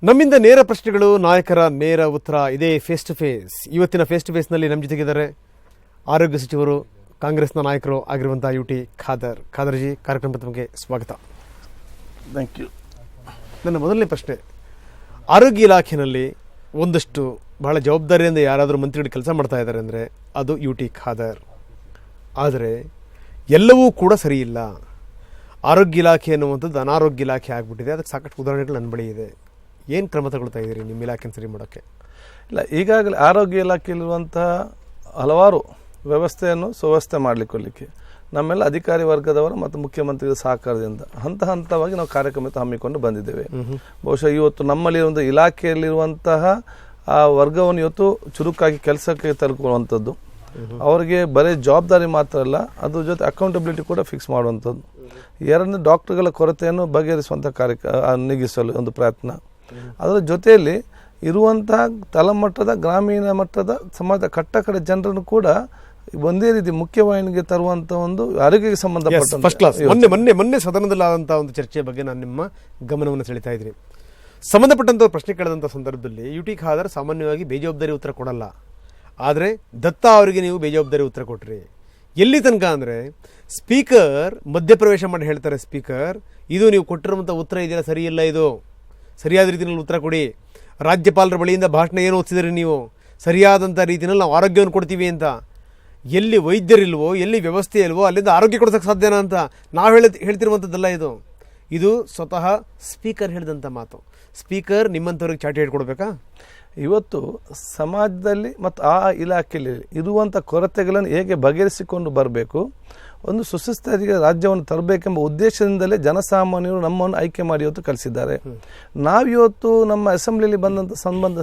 ನಮ್ಮಿಂದ ನೇರ ಪ್ರಶ್ನೆಗಳು, ನಾಯಕರ ನೇರ ಉತ್ತರ. ಇದೇ ಫೇಸ್ ಟು ಫೇಸ್. ಇವತ್ತಿನ ಫೇಸ್ ಟು ಫೇಸ್ನಲ್ಲಿ ನಮ್ಮ ಜೊತೆಗಿದ್ದಾರೆ ಆರೋಗ್ಯ ಸಚಿವರು, ಕಾಂಗ್ರೆಸ್ನ ನಾಯಕರು ಆಗಿರುವಂಥ UT ಖಾದರ್ಜಿ. ಕಾರ್ಯಕ್ರಮಕ್ಕೆ ತಮಗೆ ಸ್ವಾಗತ. Thank you. ನನ್ನ ಮೊದಲನೇ ಪ್ರಶ್ನೆ, ಆರೋಗ್ಯ ಇಲಾಖೆಯಲ್ಲಿ ಒಂದಷ್ಟು ಬಹಳ ಜವಾಬ್ದಾರಿಯಿಂದ ಯಾರಾದರೂ ಮಂತ್ರಿಗಳು ಕೆಲಸ ಮಾಡ್ತಾ ಇದ್ದಾರೆ ಅಂದರೆ ಅದು UT ಖಾದರ್. ಆದರೆ ಎಲ್ಲವೂ ಕೂಡ ಸರಿ ಇಲ್ಲ. ಆರೋಗ್ಯ ಇಲಾಖೆ ಅನ್ನುವಂಥದ್ದು ಅನಾರೋಗ್ಯ ಇಲಾಖೆ ಆಗಿಬಿಟ್ಟಿದೆ. ಅದಕ್ಕೆ ಸಾಕಷ್ಟು ಉದಾಹರಣೆಗಳು ನನ್ನ ಬಳಿ ಇದೆ. ಏನು ಕ್ರಮ ತಗೊಳ್ತಾ ಇದ್ದೀರಿ ನಿಮ್ಮ ಇಲಾಖೆನ ಸರಿ ಮಾಡೋಕ್ಕೆ? ಇಲ್ಲ, ಈಗಾಗಲೇ ಆರೋಗ್ಯ ಇಲಾಖೆಯಲ್ಲಿರುವಂತಹ ಹಲವಾರು ವ್ಯವಸ್ಥೆಯನ್ನು ಸುವ್ಯವಸ್ಥೆ ಮಾಡಲಿಕ್ಕೆ ನಮ್ಮೆಲ್ಲ ಅಧಿಕಾರಿ ವರ್ಗದವರು ಮತ್ತು ಮುಖ್ಯಮಂತ್ರಿಗಳ ಸಹಕಾರದಿಂದ ಹಂತವಾಗಿ ನಾವು ಕಾರ್ಯಕ್ರಮ ಹಮ್ಮಿಕೊಂಡು ಬಂದಿದ್ದೇವೆ. ಬಹುಶಃ ಇವತ್ತು ನಮ್ಮಲ್ಲಿರುವಂಥ ಇಲಾಖೆಯಲ್ಲಿರುವಂತಹ ಆ ವರ್ಗವನ್ನು ಇವತ್ತು ಚುರುಕಾಗಿ ಕೆಲಸಕ್ಕೆ ತಲುಪುವಂಥದ್ದು, ಅವರಿಗೆ ಬರೀ ಜವಾಬ್ದಾರಿ ಮಾತ್ರ ಅಲ್ಲ, ಅದ್ರ ಜೊತೆ ಅಕೌಂಟಬಿಲಿಟಿ ಕೂಡ ಫಿಕ್ಸ್ ಮಾಡುವಂಥದ್ದು. ಎರಡನೇ, ಡಾಕ್ಟರ್ಗಳ ಕೊರತೆಯನ್ನು ಬಗೆಹರಿಸುವಂಥ ನೀಗಿಸಲು ಒಂದು ಪ್ರಯತ್ನ. ಅದರ ಜೊತೆಯಲ್ಲಿ ಇರುವಂತಹ ತಳಮಟ್ಟದ ಗ್ರಾಮೀಣ ಮಟ್ಟದ ಸಮಾಜ ಕಟ್ಟಕಡೆ ಜನರನ್ನು ಕೂಡ ಒಂದೇ ರೀತಿ ಮುಖ್ಯವಾಹಿನಿಗೆ ತರುವಂಥ ಒಂದು ಆರೋಗ್ಯಕ್ಕೆ ಸಂಬಂಧಪಟ್ಟ ಫಸ್ಟ್ ಕ್ಲಾಸ್. ಮೊನ್ನೆ ಸದನದಲ್ಲಾದಂಥ ಒಂದು ಚರ್ಚೆಯ ಬಗ್ಗೆ ನಾನು ನಿಮ್ಮ ಗಮನವನ್ನು ಸೆಳೀತಾ ಇದ್ದೀನಿ. ಸಂಬಂಧಪಟ್ಟಂಥ ಪ್ರಶ್ನೆ ಕೇಳಿದಂಥ ಸಂದರ್ಭದಲ್ಲಿ UT ಖಾದರ್ ಸಾಮಾನ್ಯವಾಗಿ ಬೇಜವಾಬ್ದಾರಿ ಉತ್ತರ ಕೊಡಲ್ಲ. ಆದರೆ ದತ್ತಾ ಅವರಿಗೆ ನೀವು ಬೇಜವಾಬ್ದಾರಿ ಉತ್ತರ ಕೊಟ್ರಿ. ಎಲ್ಲಿ ತನಕ ಅಂದರೆ ಸ್ಪೀಕರ್ ಮಧ್ಯಪ್ರವೇಶ ಮಾಡಿ ಹೇಳ್ತಾರೆ, ಸ್ಪೀಕರ್ ಇದು ನೀವು ಕೊಟ್ಟಿರುವಂಥ ಉತ್ತರ ಇದೆಯಲ್ಲ ಸರಿ ಇಲ್ಲ, ಇದು ಸರಿಯಾದ ರೀತಿಯಲ್ಲಿ ಉತ್ತರ ಕೊಡಿ. ರಾಜ್ಯಪಾಲರ ಬಳಿಯಿಂದ ಭಾಷಣ ಏನು ಓದಿಸಿದ್ರಿ ನೀವು, ಸರಿಯಾದಂಥ ರೀತಿಯಲ್ಲಿ ನಾವು ಆರೋಗ್ಯವನ್ನು ಕೊಡ್ತೀವಿ ಅಂತ. ಎಲ್ಲಿ ವೈದ್ಯರಿಲ್ವೋ, ಎಲ್ಲಿ ವ್ಯವಸ್ಥೆ ಇಲ್ವೋ ಅಲ್ಲಿಂದ ಆರೋಗ್ಯ ಕೊಡ್ಸೋಕ್ಕೆ ಸಾಧ್ಯನಾ ಅಂತ ನಾವು ಹೇಳ್ತಿರುವಂಥದ್ದಲ್ಲ ಇದು. ಇದು ಸ್ವತಃ ಸ್ಪೀಕರ್ ಹೇಳಿದಂಥ ಮಾತು. ಸ್ಪೀಕರ್ ನಿಮ್ಮಂಥವ್ರಿಗೆ ಚಾಟಿ ಹೇಳ್ಕೊಡ್ಬೇಕಾ? ಇವತ್ತು ಸಮಾಜದಲ್ಲಿ ಮತ್ತು ಆ ಇಲಾಖೆಯಲ್ಲಿ ಇರುವಂಥ ಕೊರತೆಗಳನ್ನು ಹೇಗೆ ಬಗೆಹರಿಸಿಕೊಂಡು ಬರಬೇಕು, ಒಂದು ಸುಸ್ಥಿತಿಗೆ ರಾಜ್ಯವನ್ನು ತರಬೇಕೆಂಬ ಉದ್ದೇಶದಿಂದಲೇ ಜನಸಾಮಾನ್ಯರು ನಮ್ಮನ್ನು ಆಯ್ಕೆ ಮಾಡಿ ಇವತ್ತು ಕಳಿಸಿದ್ದಾರೆ. ನಾವಿವತ್ತು ನಮ್ಮ ಅಸೆಂಬ್ಲಿಯಲ್ಲಿ ಬಂದಂಥ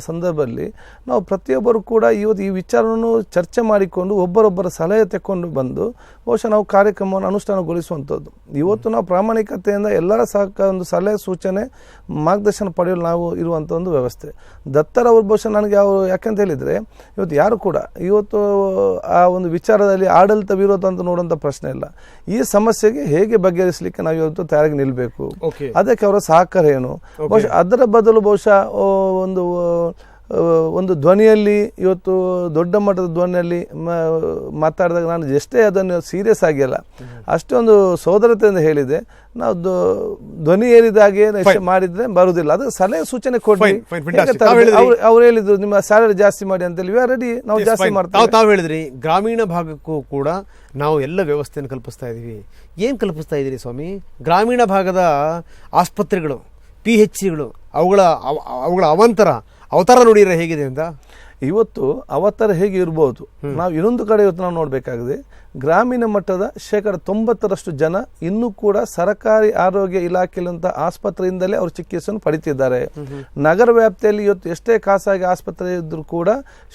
ಸಂದರ್ಭದಲ್ಲಿ ನಾವು ಪ್ರತಿಯೊಬ್ಬರು ಕೂಡ ಇವತ್ತು ಈ ವಿಚಾರವನ್ನು ಚರ್ಚೆ ಮಾಡಿಕೊಂಡು ಒಬ್ಬರೊಬ್ಬರ ಸಲಹೆ ತೆಕ್ಕೊಂಡು ಬಂದು ಬಹುಶಃ ನಾವು ಕಾರ್ಯಕ್ರಮವನ್ನು ಅನುಷ್ಠಾನಗೊಳಿಸುವಂಥದ್ದು. ಇವತ್ತು ನಾವು ಪ್ರಾಮಾಣಿಕತೆಯಿಂದ ಎಲ್ಲರ ಒಂದು ಸಲಹೆ ಸೂಚನೆ ಮಾರ್ಗದರ್ಶನ ಪಡೆಯಲು ನಾವು ಇರುವಂಥ ಒಂದು ವ್ಯವಸ್ಥೆ. ದತ್ತರವರು ಬಹುಶಃ ನನಗೆ ಅವರು ಯಾಕೆಂತ ಹೇಳಿದರೆ ಇವತ್ತು ಯಾರು ಕೂಡ ಇವತ್ತು ಆ ಒಂದು ವಿಚಾರದಲ್ಲಿ ಆಡಳಿತ ವಿರೋಧ ಅಂತ ನೋಡುವಂಥ ಪ್ರಶ್ನೆ ಇಲ್ಲ. ಈ ಸಮಸ್ಯೆಗೆ ಹೇಗೆ ಬಗೆಹರಿಸಲಿಕ್ಕೆ ನಾವು ಇವತ್ತು ತಯಾರಾಗಿ ನಿಲ್ಲಬೇಕು, ಅದಕ್ಕೆ ಅವರ ಸಹಕಾರ ಏನು. ಬಹುಶಃ ಅದರ ಬದಲು ಬಹುಶಃ ಒಂದು ಧ್ವನಿಯಲ್ಲಿ ಇವತ್ತು ದೊಡ್ಡ ಮಟ್ಟದ ಧ್ವನಿಯಲ್ಲಿ ಮಾತಾಡಿದಾಗ ನಾನು ಎಷ್ಟೇ ಅದನ್ನು ಸೀರಿಯಸ್ ಆಗಿಲ್ಲ, ಅಷ್ಟೊಂದು ಸೋದರತೆಯಿಂದ ಹೇಳಿದೆ. ನಾವು ಧ್ವನಿ ಏರಿದಾಗೆ ಮಾಡಿದ್ರೆ ಬರುವುದಿಲ್ಲ. ಅದು ಸಲಹೆ ಸೂಚನೆ ಕೊಡಿ. ಅವ್ರು ಹೇಳಿದ್ರು ನಿಮ್ಮ ಸ್ಯಾಲರಿ ಜಾಸ್ತಿ ಮಾಡಿ ಅಂತೇಳಿ, ವಿ ಆರ್ ರೆಡಿ, ನಾವು ಜಾಸ್ತಿ ಮಾಡ್ತೀವಿ. ತಾವು ಹೇಳಿದ್ರಿ ಗ್ರಾಮೀಣ ಭಾಗಕ್ಕೂ ಕೂಡ ನಾವು ಎಲ್ಲ ವ್ಯವಸ್ಥೆಯನ್ನು ಕಲ್ಪಿಸ್ತಾ ಇದ್ದೀವಿ. ಏನು ಕಲ್ಪಿಸ್ತಾ ಇದ್ದೀರಿ ಸ್ವಾಮಿ? ಗ್ರಾಮೀಣ ಭಾಗದ ಆಸ್ಪತ್ರೆಗಳು, PHCಗಳು, ಅವುಗಳ ಅವತಾರ ನೋಡಿದ್ರೆ ಹೇಗಿದೆ ಅಂತ. ಇವತ್ತು ಅವತಾರ ಹೇಗೆ ಇರ್ಬೋದು, ನಾವು ಇನ್ನೊಂದು ಕಡೆ ಇವತ್ತು ನಾವು ನೋಡಬೇಕಾಗಿದೆ. ಗ್ರಾಮೀಣ ಮಟ್ಟದ 90% ಜನ ಇನ್ನೂ ಕೂಡ ಸರ್ಕಾರಿ ಆರೋಗ್ಯ ಇಲಾಖೆಯಂತ ಆಸ್ಪತ್ರೆಯಿಂದಲೇ ಅವರು ಚಿಕಿತ್ಸೆಯನ್ನು ಪಡಿತಿದ್ದಾರೆ. ನಗರ ವ್ಯಾಪ್ತಿಯಲ್ಲಿ ಇವತ್ತು ಎಷ್ಟೇ ಖಾಸಗಿ ಆಸ್ಪತ್ರೆ ಇದ್ರೂ ಕೂಡ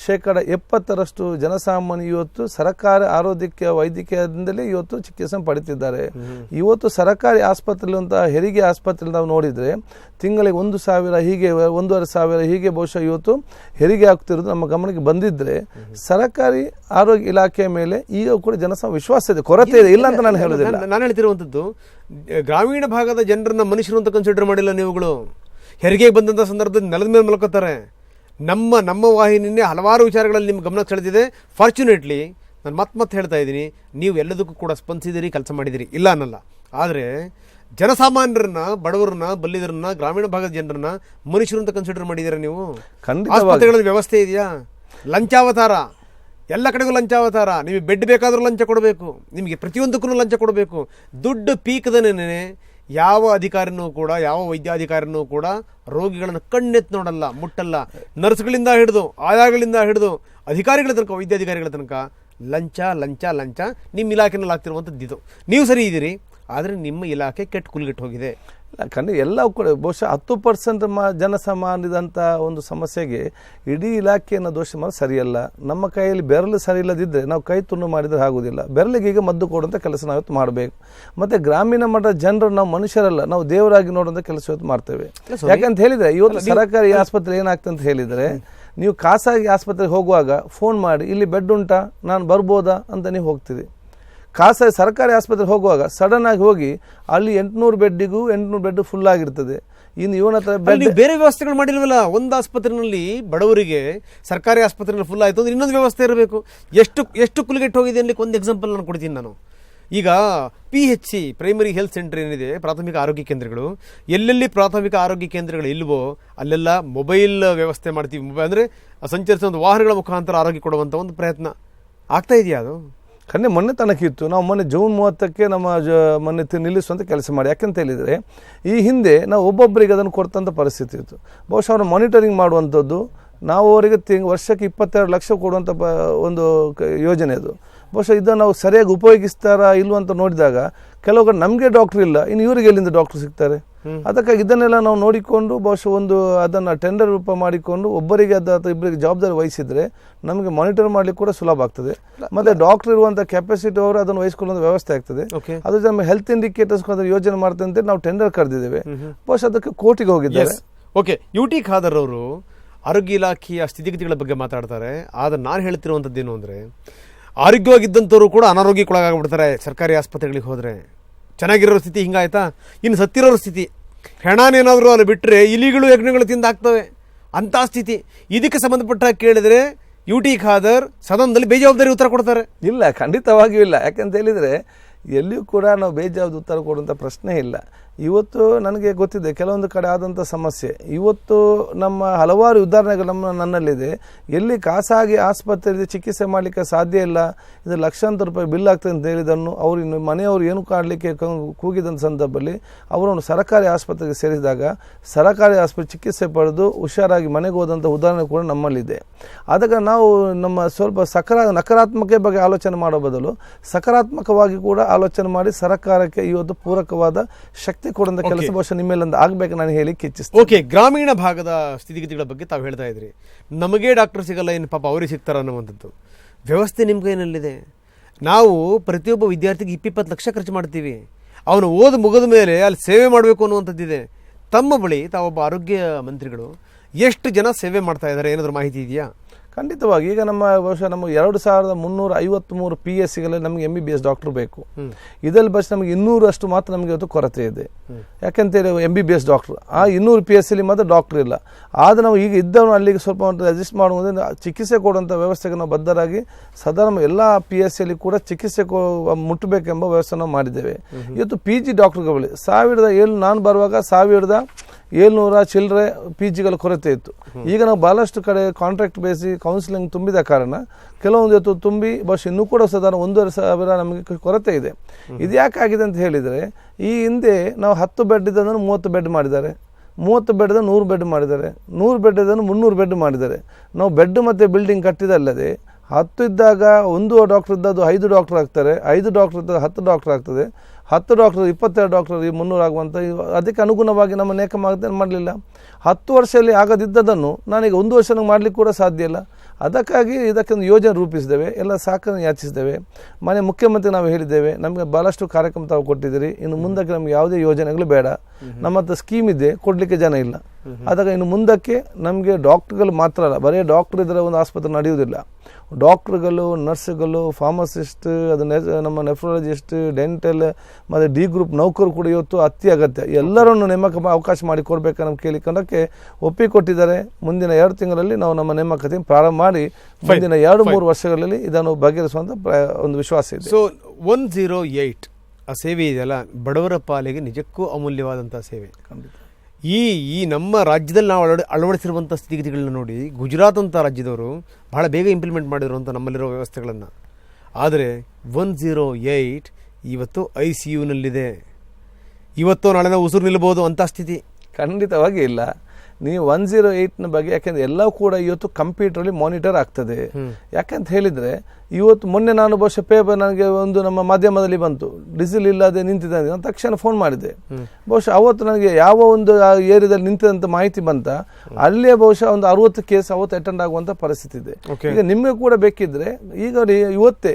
70% ಜನಸಾಮಾನ್ಯ ಇವತ್ತು ಸರ್ಕಾರಿ ವೈದ್ಯಕೀಯದಿಂದಲೇ ಇವತ್ತು ಚಿಕಿತ್ಸೆ ಪಡಿತಿದ್ದಾರೆ. ಇವತ್ತು ಸರ್ಕಾರಿ ಆಸ್ಪತ್ರೆಯಂತಹ ಹೆರಿಗೆ ಆಸ್ಪತ್ರೆ ನಾವು ನೋಡಿದ್ರೆ ತಿಂಗಳಿಗೆ 1,000 ಹೀಗೆ 1,500 ಹೀಗೆ ಬಹುಶಃ ಇವತ್ತು ಹೆರಿಗೆ ಆಗ್ತಿರೋದು ನಮ್ಮ ಗಮನಕ್ಕೆ ಬಂದಿದ್ರೆ ಸರ್ಕಾರಿ ಆರೋಗ್ಯ ಇಲಾಖೆಯ ಮೇಲೆ ಈಗ ಕೂಡ ವಿಶ್ವಾಸ ಇದೆ, ಕೊರತೆ ಇದೆ, ಇಲ್ಲ ಅಂತ ನಾನು ಹೇಳೋದಿಲ್ಲ. ನಾನು ಹೇಳ್ತಿರುವಂಥದ್ದು ಗ್ರಾಮೀಣ ಭಾಗದ ಜನರನ್ನ ಮನುಷ್ಯರು ಅಂತ ಕನ್ಸಿಡರ್ ಮಾಡಿಲ್ಲ ನೀವುಗಳು. ಹೆರಿಗೆಗೆ ಬಂದಂಥ ಸಂದರ್ಭದಲ್ಲಿ ನೆಲದ ಮೇಲೆ ಮಲ್ಕೋತಾರೆ. ನಮ್ಮ ವಾಹಿನಿಯನ್ನೇ ಹಲವಾರು ವಿಚಾರಗಳಲ್ಲಿ ನಿಮ್ಮ ಗಮನ ಸೆಳೆದಿದೆ. ಫಾರ್ಚುನೇಟ್ಲಿ ನಾನು ಮತ್ತೆ ಹೇಳ್ತಾ ಇದ್ದೀನಿ, ನೀವು ಎಲ್ಲದಕ್ಕೂ ಕೂಡ ಸ್ಪಂದಿಸಿದಿರಿ, ಕೆಲಸ ಮಾಡಿದಿರಿ, ಇಲ್ಲ ಅನ್ನಲ್ಲ. ಆದರೆ ಜನಸಾಮಾನ್ಯರನ್ನ, ಬಡವರನ್ನ, ಬಲ್ಲಿದರನ್ನ, ಗ್ರಾಮೀಣ ಭಾಗದ ಜನರನ್ನ ಮನುಷ್ಯರು ಅಂತ ಕನ್ಸಿಡರ್ ಮಾಡಿದ್ದೀರಾ ನೀವು? ಆಸ್ಪತ್ರೆಗಳಲ್ಲಿ ವ್ಯವಸ್ಥೆ ಇದೆಯಾ? ಲಂಚಾವತಾರ, ಎಲ್ಲ ಕಡೆಗೂ ಲಂಚಾವತಾರ. ನಿಮಗೆ ಬೆಡ್ ಬೇಕಾದರೂ ಲಂಚ ಕೊಡಬೇಕು, ನಿಮಗೆ ಪ್ರತಿಯೊಂದಕ್ಕೂ ಲಂಚ ಕೊಡಬೇಕು. ದುಡ್ಡು ಪೀಕದನೇ ಯಾವ ಅಧಿಕಾರಿನೂ ಕೂಡ, ಯಾವ ವೈದ್ಯಾಧಿಕಾರಿನೂ ಕೂಡ ರೋಗಿಗಳನ್ನು ಕಣ್ಣೆತ್ತು ನೋಡಲ್ಲ, ಮುಟ್ಟಲ್ಲ. ನರ್ಸ್ಗಳಿಂದ ಹಿಡಿದು, ಆಯಾಗಳಿಂದ ಹಿಡಿದು ಅಧಿಕಾರಿಗಳ ತನಕ, ವೈದ್ಯಾಧಿಕಾರಿಗಳ ತನಕ ಲಂಚ ಲಂಚ ಲಂಚ ನಿಮ್ಮ ಇಲಾಖೆನಲ್ಲಿ ಆಗ್ತಿರುವಂಥದ್ದು ಇದು. ನೀವು ಸರಿ ಇದ್ದೀರಿ, ಆದರೆ ನಿಮ್ಮ ಇಲಾಖೆ ಕೆಟ್ಟ ಕುಲ್ಗೆಟ್ಟು ಹೋಗಿದೆ. ಎಲ್ಲ ಕೂಡ ಬಹುಶಃ 10% ಜನಸಾಮಾನ್ಯದಂಥ ಒಂದು ಸಮಸ್ಯೆಗೆ ಇಡೀ ಇಲಾಖೆಯನ್ನು ದೋಷ ಮಾಡಿ ಸರಿಯಲ್ಲ. ನಮ್ಮ ಕೈಯಲ್ಲಿ ಬೆರಳು ಸರಿ ಇಲ್ಲದಿದ್ದರೆ ನಾವು ಕೈ ತುಂಡು ಮಾಡಿದರೆ ಆಗುವುದಿಲ್ಲ. ಬೆರಳಿಗೆ ಈಗ ಮದ್ದು ಕೊಡುವಂಥ ಕೆಲಸ ನಾವು ಇವತ್ತು ಮಾಡಬೇಕು. ಮತ್ತು ಗ್ರಾಮೀಣ ಮಟ್ಟದ ಜನರು ನಾವು ಮನುಷ್ಯರಲ್ಲ, ನಾವು ದೇವರಾಗಿ ನೋಡುವಂಥ ಕೆಲಸ ಇವತ್ತು ಮಾಡ್ತೇವೆ. ಯಾಕಂತ ಹೇಳಿದರೆ ಇವತ್ತು ಸರ್ಕಾರಿ ಆಸ್ಪತ್ರೆ ಏನಾಗ್ತದೆ ಅಂತ ಹೇಳಿದರೆ, ನೀವು ಖಾಸಗಿ ಆಸ್ಪತ್ರೆಗೆ ಹೋಗುವಾಗ ಫೋನ್ ಮಾಡಿ ಇಲ್ಲಿ ಬೆಡ್ ಉಂಟಾ, ನಾನು ಬರ್ಬೋದಾ ಅಂತ ನೀವು ಹೋಗ್ತೀರಿ. ಖಾಸಗಿ ಸರ್ಕಾರಿ ಆಸ್ಪತ್ರೆಗೆ ಹೋಗುವಾಗ ಸಡನ್ ಆಗಿ ಹೋಗಿ ಅಲ್ಲಿ 800 ಬೆಡ್ಡಿಗೂ 800 ಬೆಡ್ ಫುಲ್ ಆಗಿರ್ತದೆ. ಇನ್ನು ಇವನ ಹತ್ರ ನೀವು ಬೇರೆ ವ್ಯವಸ್ಥೆಗಳು ಮಾಡಿಲ್ವಲ್ಲ. ಒಂದು ಆಸ್ಪತ್ರೆಯಲ್ಲಿ ಬಡವರಿಗೆ ಸರ್ಕಾರಿ ಆಸ್ಪತ್ರೆಯಲ್ಲಿ ಫುಲ್ ಆಯಿತು ಅಂದ್ರೆ ಇನ್ನೊಂದು ವ್ಯವಸ್ಥೆ ಇರಬೇಕು. ಎಷ್ಟು ಕುಲಿಗೆಟ್ಟು ಹೋಗಿದೆ ಅನ್ಲಿಕ್ಕೆ ಒಂದು ಎಕ್ಸಾಂಪಲ್ ನಾನು ಕೊಡ್ತೀನಿ ನಾನು. ಈಗ PHC ಪ್ರೈಮರಿ ಹೆಲ್ತ್ ಸೆಂಟರ್ ಏನಿದೆ, ಪ್ರಾಥಮಿಕ ಆರೋಗ್ಯ ಕೇಂದ್ರಗಳು, ಎಲ್ಲೆಲ್ಲಿ ಪ್ರಾಥಮಿಕ ಆರೋಗ್ಯ ಕೇಂದ್ರಗಳು ಇಲ್ವೋ ಅಲ್ಲೆಲ್ಲ ಮೊಬೈಲ್ ವ್ಯವಸ್ಥೆ ಮಾಡ್ತೀವಿ. ಮೊಬೈಲ್ ಅಂದರೆ ಸಂಚರಿಸುವ ಒಂದು ವಾಹನಗಳ ಮುಖಾಂತರ ಆರೋಗ್ಯ ಕೊಡುವಂಥ ಒಂದು ಪ್ರಯತ್ನ ಆಗ್ತಾ ಇದೆಯಾ? ಅದು ಮೊನ್ನೆ ತನಕಿತ್ತು. ನಾವು ಮೊನ್ನೆ ಜೂನ್ 30ಕ್ಕೆ ನಮ್ಮ ಮೊನ್ನೆ ನಿಲ್ಲಿಸುವಂಥ ಕೆಲಸ ಮಾಡಿ. ಯಾಕೆಂತ ಹೇಳಿದರೆ ಈ ಹಿಂದೆ ನಾವು ಒಬ್ಬೊಬ್ಬರಿಗೆ ಅದನ್ನು ಕೊಡ್ತಂಥ ಪರಿಸ್ಥಿತಿ ಇತ್ತು. ಬಹುಶಃ ಅವ್ರನ್ನ ಮಾನಿಟರಿಂಗ್ ಮಾಡುವಂಥದ್ದು, ನಾವು ಅವರಿಗೆ ವರ್ಷಕ್ಕೆ 22 ಲಕ್ಷ ಕೊಡುವಂಥ ಒಂದು ಯೋಜನೆ ಅದು. ಬಹುಶಃ ಇದನ್ನು ನಾವು ಸರಿಯಾಗಿ ಉಪಯೋಗಿಸ್ತಾರಾ ಇಲ್ವಂತ ನೋಡಿದಾಗ ಕೆಲವು ಕಡೆ ನಮಗೆ ಡಾಕ್ಟ್ರ್ ಇಲ್ಲ, ಇನ್ನು ಇವರಿಗೆ ಎಲ್ಲಿಂದ ಡಾಕ್ಟ್ರ್ ಸಿಗ್ತಾರೆ? ಅದಕ್ಕಾಗಿ ಇದನ್ನೆಲ್ಲ ನಾವು ನೋಡಿಕೊಂಡು ಬಹುಶಃ ಅದನ್ನು ಟೆಂಡರ್ ರೂಪ ಮಾಡಿಕೊಂಡು ಒಬ್ಬರಿಗೆ ಅಥವಾ ಇಬ್ಬರಿಗೆ ಜವಾಬ್ದಾರಿ ವಹಿಸಿದರೆ ನಮಗೆ ಮಾನಿಟರ್ ಮಾಡಲಿಕ್ಕೆ ಕೂಡ ಸುಲಭ ಆಗ್ತದೆ. ಮತ್ತು ಡಾಕ್ಟರ್ ಇರುವಂಥ ಕೆಪಾಸಿಟಿ ಅವರು ಅದನ್ನು ವಹಿಸಿಕೊಳ್ಳುವಂಥ ವ್ಯವಸ್ಥೆ ಆಗ್ತದೆ. ಅದು ನಮ್ಮ ಹೆಲ್ತ್ ಇಂಡಿಕೇಟರ್ಸ್ ಯೋಜನೆ ಮಾಡ್ತೇವೆ ಅಂತ ನಾವು ಟೆಂಡರ್ ಕರೆದಿದ್ದೇವೆ. ಬಹುಶಃ ಅದಕ್ಕೆ ಕೋರ್ಟಿಗೆ ಹೋಗಿದ್ದಾರೆ. ಓಕೆ, UT ಖಾದರ್ ಅವರು ಆರೋಗ್ಯ ಇಲಾಖೆಯ ಸ್ಥಿತಿಗತಿಗಳ ಬಗ್ಗೆ ಮಾತಾಡ್ತಾರೆ. ಆದರೆ ನಾನು ಹೇಳ್ತಿರುವಂಥದ್ದೇನು ಅಂದರೆ, ಆರೋಗ್ಯವಾಗಿದ್ದಂಥವ್ರು ಕೂಡ ಅನಾರೋಗ್ಯಕ್ಕೊಳಗಾಗ್ಬಿಡ್ತಾರೆ ಸರ್ಕಾರಿ ಆಸ್ಪತ್ರೆಗಳಿಗೆ ಹೋದರೆ. ಚೆನ್ನಾಗಿರೋ ಸ್ಥಿತಿ ಹಿಂಗಾಯ್ತಾ, ಇನ್ನು ಸತ್ತಿರೋರ ಸ್ಥಿತಿ, ಹೆಣಾನೇನಾದರೂ ಅಲ್ಲಿ ಬಿಟ್ಟರೆ ಇಲಿಗಳು ಯಜ್ಞಗಳು ತಿಂದಾಗ್ತವೆ ಅಂಥ ಸ್ಥಿತಿ. ಇದಕ್ಕೆ ಸಂಬಂಧಪಟ್ಟ ಕೇಳಿದರೆ UT ಖಾದರ್ ಸದನದಲ್ಲಿ ಬೇಜವಾಬ್ದಾರಿ ಉತ್ತರ ಕೊಡ್ತಾರೆ. ಇಲ್ಲ, ಖಂಡಿತವಾಗಿಯೂ ಇಲ್ಲ. ಯಾಕಂತ ಹೇಳಿದರೆ ಎಲ್ಲಿಯೂ ಕೂಡ ನಾವು ಬೇಜವಾಬ್ದಾರಿ ಉತ್ತರ ಕೊಡುವಂಥ ಪ್ರಶ್ನೆ ಇಲ್ಲ. ಇವತ್ತು ನನಗೆ ಗೊತ್ತಿದೆ ಕೆಲವೊಂದು ಕಡೆ ಆದಂಥ ಸಮಸ್ಯೆ. ಇವತ್ತು ನಮ್ಮ ಹಲವಾರು ಉದಾಹರಣೆಗಳು ನನ್ನಲ್ಲಿದೆ. ಎಲ್ಲಿ ಖಾಸಗಿ ಆಸ್ಪತ್ರೆಯಲ್ಲಿ ಚಿಕಿತ್ಸೆ ಮಾಡಲಿಕ್ಕೆ ಸಾಧ್ಯ ಇಲ್ಲ, ಇದು ಲಕ್ಷಾಂತರ ರೂಪಾಯಿ ಬಿಲ್ ಆಗ್ತದೆ ಅಂತ ಹೇಳಿದನ್ನು ಅವರು ಮನೆಯವರು ಏನು ಕಾಡಲಿಕ್ಕೆ ಕೂಗಿದಂಥ ಸಂದರ್ಭದಲ್ಲಿ ಅವರನ್ನು ಸರ್ಕಾರಿ ಆಸ್ಪತ್ರೆಗೆ ಸೇರಿಸಿದಾಗ ಸರ್ಕಾರಿ ಆಸ್ಪತ್ರೆ ಚಿಕಿತ್ಸೆ ಪಡೆದು ಹುಷಾರಾಗಿ ಮನೆಗೆ ಹೋದಂಥ ಉದಾಹರಣೆ ಕೂಡ ನಮ್ಮಲ್ಲಿದೆ. ಅದಕ್ಕೆ ನಾವು ನಮ್ಮ ಸ್ವಲ್ಪ ನಕಾರಾತ್ಮಕ ಬಗ್ಗೆ ಆಲೋಚನೆ ಮಾಡೋ ಬದಲು ಸಕಾರಾತ್ಮಕವಾಗಿ ಕೂಡ ಆಲೋಚನೆ ಮಾಡಿ ಸರ್ಕಾರಕ್ಕೆ ಇವತ್ತು ಪೂರಕವಾದ ಶಕ್ತಿ ಕೊಡುವಂಥ ಕೆಲಸ ಬಹುಶಃ ನಿಮ್ಮೆಲ್ಲಿಂದ ಆಗ್ಬೇಕು ನಾನು ಹೇಳಿ ಇಚ್ಛಿಸ್ತೀನಿ. ಓಕೆ, ಗ್ರಾಮೀಣ ಭಾಗದ ಸ್ಥಿತಿಗತಿಗಳ ಬಗ್ಗೆ ತಾವು ಹೇಳ್ತಾ ಇದ್ರಿ. ನಮಗೆ ಡಾಕ್ಟರ್ ಸಿಗಲ್ಲ, ಏನು ಪಾಪ ಅವ್ರಿಗೆ ಸಿಗ್ತಾರ ಅನ್ನುವಂಥದ್ದು ವ್ಯವಸ್ಥೆ ನಿಮ್ಮ ಕೈನಲ್ಲಿದೆ. ನಾವು ಪ್ರತಿಯೊಬ್ಬ ವಿದ್ಯಾರ್ಥಿಗೆ 20 ಲಕ್ಷ ಖರ್ಚು ಮಾಡ್ತೀವಿ. ಅವನು ಮುಗಿದ ಮೇಲೆ ಅಲ್ಲಿ ಸೇವೆ ಮಾಡಬೇಕು ಅನ್ನುವಂಥದ್ದಿದೆ. ತಮ್ಮ ಬಳಿ ತಾವೊಬ್ಬ ಆರೋಗ್ಯ ಮಂತ್ರಿಗಳು ಎಷ್ಟು ಜನ ಸೇವೆ ಮಾಡ್ತಾ ಇದ್ದಾರೆ, ಏನಾದರೂ ಮಾಹಿತಿ ಇದೆಯಾ? ಖಂಡಿತವಾಗಿ ಈಗ ಬಹುಶಃ ನಮಗೆ 2353 PSCಗಳಲ್ಲಿ ನಮಗೆ MBBS ಡಾಕ್ಟರ್ ಬೇಕು. ಇದರಲ್ಲಿ ಬಸ್ ನಮಗೆ 200 ಮಾತ್ರ ನಮಗೆ ಇವತ್ತು ಕೊರತೆ ಇದೆ. ಯಾಕೆಂತೇಳಿ MBBS ಡಾಕ್ಟರ್ ಆ 200 PSCಲಿ ಮಾತ್ರ ಡಾಕ್ಟರ್ ಇಲ್ಲ. ಆದರೆ ನಾವು ಈಗ ಇದ್ದವನು ಅಲ್ಲಿಗೆ ಸ್ವಲ್ಪ ಅಡ್ಜಸ್ಟ್ ಮಾಡುವುದರಿಂದ ಚಿಕಿತ್ಸೆ ಕೊಡುವಂಥ ವ್ಯವಸ್ಥೆಗೆ ನಾವು ಬದ್ಧರಾಗಿ ಸಾಧಾರಣ ಎಲ್ಲ PSCಯಲ್ಲಿ ಕೂಡ ಚಿಕಿತ್ಸೆ ಮುಟ್ಟಬೇಕೆಂಬ ವ್ಯವಸ್ಥೆ ನಾವು ಮಾಡಿದ್ದೇವೆ. ಇವತ್ತು PG ಡಾಕ್ಟರ್ಗಳು 1700 ನಾನು ಬರುವಾಗ 1700 ಚಿಲ್ಲರೆ PGಗಳ ಕೊರತೆ ಇತ್ತು. ಈಗ ನಾವು ಬಹಳಷ್ಟು ಕಡೆ ಕಾಂಟ್ರಾಕ್ಟ್ ಬೇಸಿ ಕೌನ್ಸಿಲಿಂಗ್ ತುಂಬಿದ ಕಾರಣ ಕೆಲವೊಂದು ಇವತ್ತು ತುಂಬಿ ಬಹುಶಃ ಇನ್ನೂ ಕೂಡ ಸಾಧಾರಣ 1500 ನಮಗೆ ಕೊರತೆ ಇದೆ. ಇದು ಯಾಕಾಗಿದೆ ಅಂತ ಹೇಳಿದರೆ, ಈ ಹಿಂದೆ ನಾವು 10 ಬೆಡ್ ಇದ್ದದನ್ನು 30 ಬೆಡ್ ಮಾಡಿದ್ದಾರೆ, 30 ಬೆಡ್ 100 ಬೆಡ್ ಮಾಡಿದ್ದಾರೆ, 100 ಬೆಡ್ ಇದನ್ನು 300 ಬೆಡ್ ಮಾಡಿದ್ದಾರೆ. ನಾವು ಬೆಡ್ ಮತ್ತು ಬಿಲ್ಡಿಂಗ್ ಕಟ್ಟಿದಲ್ಲದೆ 10 ಇದ್ದಾಗ 1 ಡಾಕ್ಟರ್ ಇದ್ದದ್ದು 5 ಡಾಕ್ಟರ್ ಆಗ್ತಾರೆ, 5 ಡಾಕ್ಟರ್ ಇದ್ದಾಗ 10 ಡಾಕ್ಟರ್ ಆಗ್ತದೆ, 10 ಡಾಕ್ಟರ್ 22 ಡಾಕ್ಟರ್ 300 ಆಗುವಂಥ ಅದಕ್ಕೆ ಅನುಗುಣವಾಗಿ ನಮ್ಮ ನೇಕ ಮಾಡಲಿಲ್ಲ. 10 ವರ್ಷದಲ್ಲಿ ಆಗದಿದ್ದದನ್ನು ನಾನೀಗ 1 ವರ್ಷ ಮಾಡಲಿಕ್ಕೆ ಕೂಡ ಸಾಧ್ಯ ಇಲ್ಲ. ಅದಕ್ಕಾಗಿ ಇದಕ್ಕೊಂದು ಯೋಜನೆ ರೂಪಿಸಿದ್ದೇವೆ, ಎಲ್ಲ ಸಹಕಾರ ಯಾಚಿಸಿದ್ದೇವೆ. ಮನೆ ಮುಖ್ಯಮಂತ್ರಿ ನಾವು ಹೇಳಿದ್ದೇವೆ, ನಮಗೆ ಭಾಳಷ್ಟು ಕಾರ್ಯಕ್ರಮ ತಾವು ಕೊಟ್ಟಿದ್ದೀರಿ, ಇನ್ನು ಮುಂದಕ್ಕೆ ನಮಗೆ ಯಾವುದೇ ಯೋಜನೆಗಳು ಬೇಡ, ನಮ್ಮ ಹತ್ರ ಸ್ಕೀಮ್ ಇದೆ, ಕೊಡಲಿಕ್ಕೆ ಜನ ಇಲ್ಲ. ಅದಕ್ಕೆ ಇನ್ನು ಮುಂದಕ್ಕೆ ನಮಗೆ ಡಾಕ್ಟ್ರುಗಳು ಮಾತ್ರ ಅಲ್ಲ, ಬರೀ ಡಾಕ್ಟ್ರ್ ಇದ್ದರೆ ಒಂದು ಆಸ್ಪತ್ರೆ ನಡೆಯುವುದಿಲ್ಲ. ಡಾಕ್ಟ್ರುಗಳು, ನರ್ಸ್ಗಳು, ಫಾರ್ಮಸಿಸ್ಟ್, ಅದು ನಮ್ಮ ನೆಫ್ರಾಲಜಿಸ್ಟ್, ಡೆಂಟಲ್ ಮತ್ತು D ಗ್ರೂಪ್ ನೌಕರು ಕೂಡ ಇವತ್ತು ಅತಿ ಅಗತ್ಯ. ಎಲ್ಲರನ್ನು ನೇಮಕ ಅವಕಾಶ ಮಾಡಿ ಕೊಡಬೇಕು ನಮ್ಮ ಕೇಳಿಕೊಂಡಕ್ಕೆ ಒಪ್ಪಿಕೊಟ್ಟಿದ್ದಾರೆ. ಮುಂದಿನ 2 ತಿಂಗಳಲ್ಲಿ ನಾವು ನಮ್ಮ ನೇಮಕಾತಿ ಪ್ರಾರಂಭ ಮಾಡಿ ಮುಂದಿನ 2-3 ವರ್ಷಗಳಲ್ಲಿ ಇದನ್ನು ಬಗೆಹರಿಸುವಂಥ ಒಂದು ವಿಶ್ವಾಸ ಇದೆ. ಸೊ 108 ಆ ಸೇವೆ ಇದೆಯಲ್ಲ, ಬಡವರ ಪಾಲಿಗೆ ನಿಜಕ್ಕೂ ಅಮೂಲ್ಯವಾದಂಥ ಸೇವೆ. ಈ ನಮ್ಮ ರಾಜ್ಯದಲ್ಲಿ ನಾವು ಅಳವಡಿಸಿರುವಂಥ ಸ್ಥಿತಿಗತಿಗಳನ್ನ ನೋಡಿ ಗುಜರಾತ್ ಅಂತ ರಾಜ್ಯದವರು ಬಹಳ ಬೇಗ ಇಂಪ್ಲಿಮೆಂಟ್ ಮಾಡಿರುವಂಥ ನಮ್ಮಲ್ಲಿರೋ ವ್ಯವಸ್ಥೆಗಳನ್ನು. ಆದರೆ 108 ಇವತ್ತು ICUನಲ್ಲಿದೆ. ಇವತ್ತು ನಾಳೆ ನಾವು ಉಸಿರು ನಿಲ್ಬೋದು ಅಂಥ ಸ್ಥಿತಿ ಖಂಡಿತವಾಗಿ ಇಲ್ಲ. ನೀವು 108ನ ಬಗ್ಗೆ ಯಾಕೆಂದರೆ ಎಲ್ಲವೂ ಕೂಡ ಇವತ್ತು ಕಂಪ್ಯೂಟರಲ್ಲಿ ಮಾನಿಟರ್ ಆಗ್ತದೆ. ಯಾಕಂತ ಹೇಳಿದರೆ ಇವತ್ತು ಮೊನ್ನೆ ನಾನು ಬಹುಶಃ ಪೇಪರ್ ನನಗೆ ಒಂದು ನಮ್ಮ ಮಾಧ್ಯಮದಲ್ಲಿ ಬಂತು, ಡೀಸೆಲ್ ಇಲ್ಲದೆ ನಿಂತಿದೆ, ನಾನು ತಕ್ಷಣ ಫೋನ್ ಮಾಡಿದೆ. ಬಹುಶಃ ಅವತ್ತು ನನಗೆ ಯಾವ ಒಂದು ಏರಿಯಾದಲ್ಲಿ ನಿಂತಿದಂಥ ಮಾಹಿತಿ ಬಂತ, ಅಲ್ಲೇ ಬಹುಶಃ ಒಂದು 60 ಕೇಸ್ ಅವತ್ತು ಅಟೆಂಡ್ ಆಗುವಂಥ ಪರಿಸ್ಥಿತಿ ಇದೆ. ಈಗ ನಿಮಗೆ ಕೂಡ ಬೇಕಿದ್ರೆ ಈಗ ಇವತ್ತೇ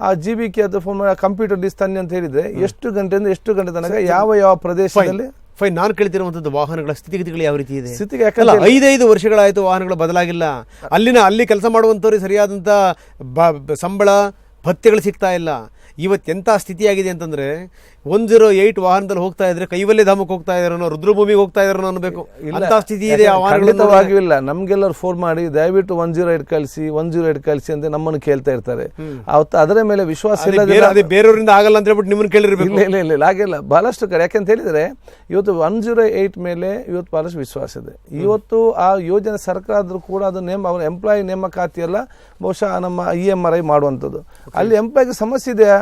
ಆ GBK ಅಥವಾ ಫೋನ್ ಮಾಡಿ ಕಂಪ್ಯೂಟರ್ ಡಿಸ್ ತನ್ನಿ ಅಂತ ಹೇಳಿದರೆ ಎಷ್ಟು ಗಂಟೆಯಿಂದ ಎಷ್ಟು ಗಂಟೆ ತನಕ ಯಾವ ಪ್ರದೇಶದಲ್ಲಿ ನಾನು ಕೇಳ್ತಿರುವಂಥದ್ದು ವಾಹನಗಳ ಸ್ಥಿತಿಗತಿಗಳು ಯಾವ ರೀತಿ ಇದೆ? 5 ವರ್ಷಗಳಾಯಿತು, ವಾಹನಗಳು ಬದಲಾಗಿಲ್ಲ. ಅಲ್ಲಿ ಕೆಲಸ ಮಾಡುವಂಥವ್ರಿಗೆ ಸರಿಯಾದಂಥ ಸಂಬಳ ಭತ್ಯೆಗಳು ಸಿಗ್ತಾ ಇಲ್ಲ. ಇವತ್ತೆಂಥ ಸ್ಥಿತಿಯಾಗಿದೆ ಅಂತಂದರೆ 108 ವಾಹನದಲ್ಲಿ ಹೋಗ್ತಾ ಇದ್ರೆ ಕೈವಲ್ಯ ಧಾಮಕ್ಕೆ ಹೋಗ್ತಾ ಇದಾರೋ ರುದ್ರಭೂಮಿಗೆ ಹೋಗ್ತಾ ಇದಾರೋ ಅನ್ನಬೇಕು. ಅಂತ ಸ್ಥಿತಿ ಇದೆ ಆ ವಾಹನಗಳು. ಖಂಡಿತವಾಗಿಯೂ ಇಲ್ಲ. ನಮ್ಗೆಲ್ಲರೂ ಫೋನ್ ಮಾಡಿ ದಯವಿಟ್ಟು 108 ಕಳಿಸಿ 108 ಕಳಿಸಿ ಅಂತ ನಮ್ಮನ್ನು ಕೇಳ್ತಾ ಇರ್ತಾರೆ. ಅವತ್ತು ಅದರ ಮೇಲೆ ವಿಶ್ವಾಸ ಅದೇ ಬೇರೆಯವರಿಂದ ಆಗಲ್ಲ ಅಂತ ಹೇಳ್ಬಿಟ್ಟು ನಿಮ್ಮನ್ನು ಕೇಳಿರ್ಬೇಕು. ಇಲ್ಲ ಹಾಗೆಲ್ಲ ಬಹಳಷ್ಟು ಕಡೆ. ಯಾಕೆಂತ ಹೇಳಿದ್ರೆ ಇವತ್ತು 108 ಮೇಲೆ ಇವತ್ತು ಬಹಳಷ್ಟು ವಿಶ್ವಾಸ ಇದೆ. ಇವತ್ತು ಆ ಯೋಜನೆ ಸರ್ಕಾರ ಆದ್ರೂ ಕೂಡ ಅದು ಅವ್ರ ಎಂಪ್ಲಾಯಿ ನೇಮಕಾತಿ ಎಲ್ಲ ಬಹುಶಃ ನಮ್ಮ EMRI ಮಾಡುವಂಥದ್ದು. ಅಲ್ಲಿ ಎಂಪ್ಲಾಯಿಗೆ ಸಮಸ್ಯೆ ಇದೆಯಾ,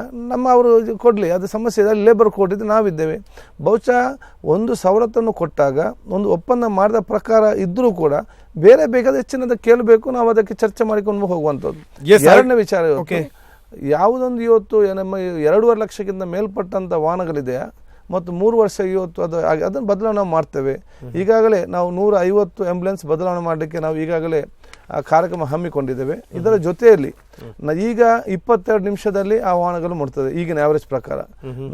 ಅವರು ಕೊಡ್ಲಿ, ಅದು ಸಮಸ್ಯೆ ಇದೆ, ಅಲ್ಲಿ ಲೇಬರ್ ಕೊಟ್ಟಿದ್ದು ನಾವಿದ್ದೇವೆ. ಬಹುಶಃ ಒಂದು ಸವಲತ್ತನ್ನು ಕೊಟ್ಟಾಗ ಒಂದು ಒಪ್ಪಂದ ಮಾಡಿದ ಪ್ರಕಾರ ಇದ್ರೂ ಕೂಡ ಬೇರೆ ಬೇಕಾದ ಹೆಚ್ಚಿನದ ಕೇಳಬೇಕು, ನಾವು ಅದಕ್ಕೆ ಚರ್ಚೆ ಮಾಡಿಕೊಂಡು ಹೋಗುವಂಥದ್ದು. ಎರಡನೇ ವಿಚಾರ, ಯಾವುದೊಂದು ಇವತ್ತು ನಮ್ಮ 2.5 ಲಕ್ಷಕ್ಕಿಂತ ಮೇಲ್ಪಟ್ಟಂಥ ವಾಹನಗಳಿದೆಯಾ ಮತ್ತು 3 ವರ್ಷ ಇವತ್ತು ಅದನ್ನು ಬದಲಾವಣೆ ನಾವು ಮಾಡ್ತೇವೆ. ಈಗಾಗಲೇ ನಾವು 150 ಆಂಬ್ಯುಲೆನ್ಸ್ ಬದಲಾವಣೆ ಮಾಡಲಿಕ್ಕೆ ನಾವು ಈಗಾಗಲೇ ಆ ಕಾರ್ಯಕ್ರಮ ಹಮ್ಮಿಕೊಂಡಿದ್ದೇವೆ. ಇದರ ಜೊತೆಯಲ್ಲಿ ಈಗ 22 ನಿಮಿಷದಲ್ಲಿ ಆ ವಾಹನಗಳು ಮುಟ್ತದೆ ಈಗಿನ ಆವರೇಜ್ ಪ್ರಕಾರ.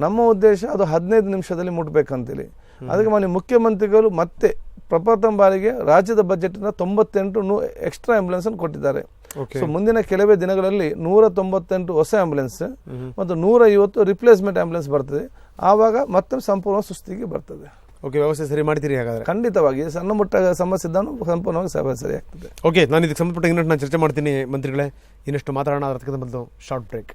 ನಮ್ಮ ಉದ್ದೇಶ ಅದು 15 ನಿಮಿಷದಲ್ಲಿ ಮುಟ್ಬೇಕಂತೇಳಿ. ಅದಕ್ಕೆ ಮಾನ್ಯ ಮುಖ್ಯಮಂತ್ರಿಗಳು ಮತ್ತೆ ಪ್ರಪ್ರಥಮ ಬಾರಿಗೆ ರಾಜ್ಯದ ಬಜೆಟ್ನ 98 ಎಕ್ಸ್ಟ್ರಾ ಆಂಬ್ಯುಲೆನ್ಸ್ ಅನ್ನು ಕೊಟ್ಟಿದ್ದಾರೆ. ಸೊ ಮುಂದಿನ ಕೆಲವೇ ದಿನಗಳಲ್ಲಿ 198 ಹೊಸ ಆಂಬ್ಯುಲೆನ್ಸ್ ಮತ್ತು 150 ರಿಪ್ಲೇಸ್ಮೆಂಟ್ ಆಂಬ್ಯುಲೆನ್ಸ್ ಬರ್ತದೆ. ಆವಾಗ ಮತ್ತೆ ಸಂಪೂರ್ಣ ಸುಸ್ಥಿತಿಗೆ ಬರ್ತದೆ. ಓಕೆ, ವ್ಯವಸ್ಥೆ ಸರಿ ಮಾಡ್ತೀರಿ ಹಾಗಾದ್ರೆ? ಖಂಡಿತವಾಗಿ ಸಣ್ಣ ಪುಟ್ಟ ಸಮಸ್ಯೆ ಇದ್ದಾನು ಸಂಪೂರ್ಣವಾಗಿ ಸರಿ ಆಗ್ತದೆ. ಓಕೆ, ನಾನು ಇದಕ್ಕೆ ಸಂಬಂಧಪಟ್ಟ ಇನ್ನಷ್ಟು ನಾನು ಚರ್ಚೆ ಮಾಡ್ತೀನಿ ಮಂತ್ರಿಗಳೇ. ಇನ್ನಷ್ಟು ಮಾತಾಡೋಣ. ಅದಕ್ಕೆ ಮೊದಲು ಶಾರ್ಟ್ ಬ್ರೇಕ್.